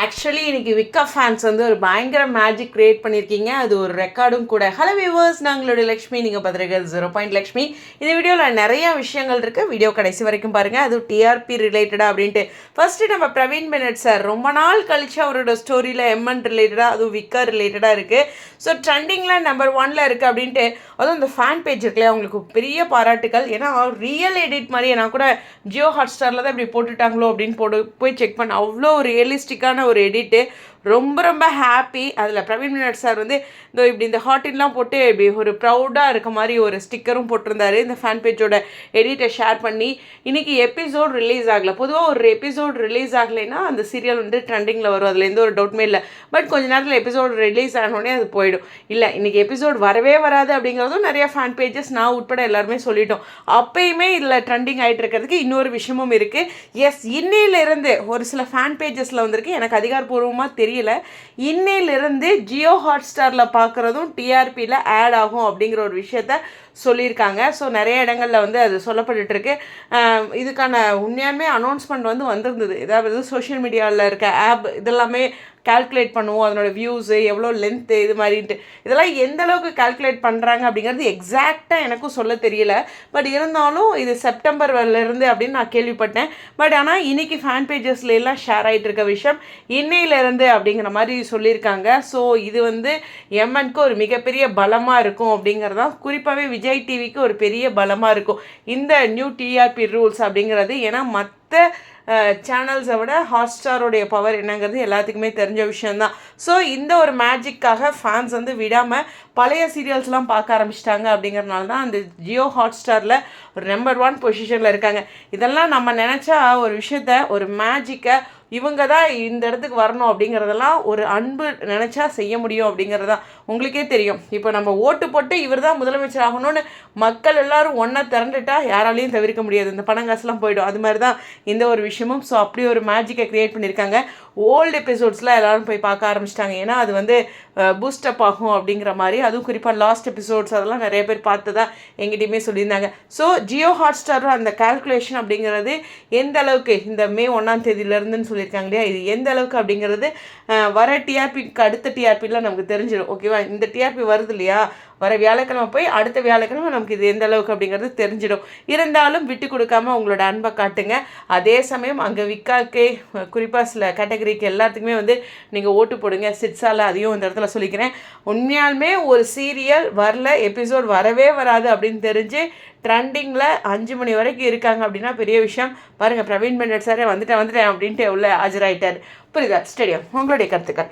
Actually இன்னைக்கு விக்கா fans வந்து ஒரு பயங்கர மேஜிக் கிரியேட் பண்ணியிருக்கீங்க. அது ஒரு ரெக்கார்டும் கூட. ஹலோ வியூவர்ஸ், நாங்களுடைய லக்ஷ்மி, நீங்கள் பார்த்துருக்க 0 லக்ஷ்மி. இந்த வீடியோவில் நிறைய விஷயங்கள் இருக்குது. வீடியோ கடைசி வரைக்கும் பாருங்கள். அது டிஆர்பி ரிலேட்டடாக அப்படின்ட்டு. ஃபஸ்ட்டு நம்ம பிரவீன் பெனட் சார் ரொம்ப நாள் கழிச்சு அவரோட ஸ்டோரியில் எம்என் ரிலேட்டடாக, அதுவும் விக்கா ரிலேட்டடாக இருக்குது. ஸோ ட்ரெண்டிங்கில் நம்பர் 1 இருக்குது அப்படின்ட்டு. அதுவும் இந்த ஃபேன் பேஜ் இருக்குல்லையா, அவங்களுக்கு பெரிய பாராட்டுகள். ஏன்னா ரியல் எடிட் மாதிரி நான் கூட ஜியோ ஹாட்ஸ்டாரில் தான் இப்படி போட்டுட்டாங்களோ அப்படின்னு போய் செக் பண்ண, அவ்வளோ ரியலிஸ்டிக்கான ஒரு எடிட்டு. ரொம்ப ரொம்ப ஹாப்பி. அதில் பிரவீன் பெனட் சார் வந்து இப்படி இந்த ஹார்டின்லாம் போட்டு இப்படி ஒரு ப்ரௌடாக இருக்க மாதிரி ஒரு ஸ்டிக்கரும் போட்டிருந்தாரு. இந்த ஃபேன் பேஜோட எடிட்டை ஷேர் பண்ணி. இன்றைக்கி எபிசோட் ரிலீஸ் ஆகலை. பொதுவாக ஒரு எபிசோட் ரிலீஸ் ஆகலைன்னா அந்த சீரியல் வந்து ட்ரெண்டிங்கில் வரும், அதில் எந்த ஒரு டவுட்டுமே இல்லை. பட் கொஞ்ச நேரத்தில் எபிசோட் ரிலீஸ் ஆனோடனே அது போயிடும். இல்லை, இன்றைக்கி எபிசோட் வரவே வராது அப்படிங்கிறதும் நிறைய ஃபேன் பேஜஸ், நான் உட்பட எல்லாருமே சொல்லிட்டோம். அப்பயுமே இதில் ட்ரெண்டிங் ஆகிட்டு இருக்கிறதுக்கு இன்னொரு விஷயமும் இருக்குது. எஸ், இன்னையிலிருந்து ஒரு சில ஃபேன் பேஜஸில் வந்திருக்கு, எனக்கு அதிகாரப்பூர்வமாக தெரியல. இன்னையிலிருந்து ஜியோ ஹாட்ஸ்டாரில் பார்க்குறதும் டிஆர்பியில் ஆட் ஆகும் அப்படிங்கிற ஒரு விஷயத்த சொல்லியிருக்காங்க. ஸோ நிறைய இடங்களில் வந்து அது சொல்லப்பட்டுருக்கு. இதுக்கான உண்மையாலுமே அனௌன்ஸ்மெண்ட் வந்து வந்திருந்தது. ஏதாவது சோஷியல் மீடியாவில் இருக்க ஆப் இதெல்லாமே கால்குலேட் பண்ணுவோம், அதனோட வியூஸு எவ்வளோ லென்த்து இது மாதிரின்ட்டு. இதெல்லாம் எந்த அளவுக்கு கால்குலேட் பண்ணுறாங்க அப்படிங்கிறது எக்ஸாக்டாக எனக்கும் சொல்ல தெரியல. பட் இருந்தாலும் இது செப்டம்பர்லேருந்து அப்படின்னு நான் கேள்விப்பட்டேன். பட் ஆனால் இன்றைக்கி ஃபேன் பேஜஸ்ல எல்லாம் ஷேர் ஆகிட்டு இருக்க விஷயம் இன்னையிலேருந்து அப்படிங்கிற மாதிரி சொல்லியிருக்காங்க. ஸோ இது வந்து எம்என்க்கு ஒரு மிகப்பெரிய பலமாக இருக்கும் அப்படிங்கிறதான், குறிப்பாகவே விஜய் டிவிக்கு ஒரு பெரிய பலமாக இருக்கும் இந்த நியூ டிஆர்பி ரூல்ஸ் அப்படிங்கிறது. ஏன்னா மற்ற சேனல்ஸை விட ஹாட்ஸ்டாரோடைய பவர் என்னங்கிறது எல்லாத்துக்குமே தெரிஞ்ச விஷயந்தான். ஸோ இந்த ஒரு மேஜிக்காக ஃபேன்ஸ் வந்து விடாமல் பழைய சீரியல்ஸ்லாம் பார்க்க ஆரம்பிச்சிட்டாங்க. அப்படிங்கிறனால தான் அந்த ஜியோ ஹாட்ஸ்டாரில் ஒரு நம்பர் 1 பொசிஷனில் இருக்காங்க. இதெல்லாம் நம்ம நினச்சா ஒரு விஷயத்த, ஒரு மேஜிக்கை இவங்க தான் இந்த இடத்துக்கு வரணும் அப்படிங்கிறதெல்லாம் ஒரு அன்பு நினச்சா செய்ய முடியும் அப்படிங்கிறதான் உங்களுக்கே தெரியும். இப்போ நம்ம ஓட்டு போட்டு இவர் தான் முதலமைச்சர் ஆகணும்னு மக்கள் எல்லாரும் ஒன்றா திரண்டுட்டா யாராலையும் தவிர்க்க முடியாது, இந்த பணம் காசுலாம் போயிடும். அது மாதிரி தான் இந்த ஒரு விஷயமும். ஸோ அப்படி ஒரு மேஜிக்கை க்ரியேட் பண்ணியிருக்காங்க. ஓல்டு எபிசோட்ஸ்லாம் எல்லோரும் போய் பார்க்க ஆரம்பிச்சிட்டாங்க. ஏன்னா அது வந்து பூஸ்டப் ஆகும் அப்படிங்கிற மாதிரி. அதுவும் குறிப்பாக லாஸ்ட் எபிசோட்ஸ் அதெல்லாம் நிறைய பேர் பார்த்து தான் எங்கிட்டையுமே சொல்லியிருந்தாங்க. ஸோ ஜியோ ஹாட்ஸ்டாரும் அந்த கால்குலேஷன் அப்படிங்கிறது எந்த அளவுக்கு இந்த மே 1ஆம் தேதியிலேருந்துன்னு சொல்லியிருக்காங்க இல்லையா, இது எந்த அளவுக்கு அப்படிங்கிறது வர டிஆர்பிக்கு அடுத்த டிஆர்பிலாம் நமக்கு தெரிஞ்சிடும். ஓகேவா, இந்த டிஆர்பி வருது இல்லையா, வர வியாழக்கிழமை போய் அடுத்த வியாழக்கிழமை நமக்கு இது எந்த அளவுக்கு அப்படிங்கிறது தெரிஞ்சிடும். இருந்தாலும் விட்டு கொடுக்காம உங்களோட அன்பை காட்டுங்க. அதே சமயம் அங்கே விக்காக்கே குறிப்பாக சில கேட்டகரிக்கு எல்லாத்துக்குமே வந்து நீங்கள் ஓட்டு போடுங்க. சிட்ஸால் அதையும் இந்த இடத்துல சொல்லிக்கிறேன். உண்மையாலுமே ஒரு சீரியல் வரல, எபிசோட் வரவே வராது அப்படின்னு தெரிஞ்சு ட்ரெண்டிங்கில் 5 மணி வரைக்கும் இருக்காங்க அப்படின்னா பெரிய விஷயம். பாருங்கள், பிரவீன் பெனட் சாரே வந்துட்டேன் அப்படின்ட்டு உள்ள ஆஜராயிட்டார். புரியுதா? ஸ்டேடியம், உங்களுடைய கருத்துக்கள்.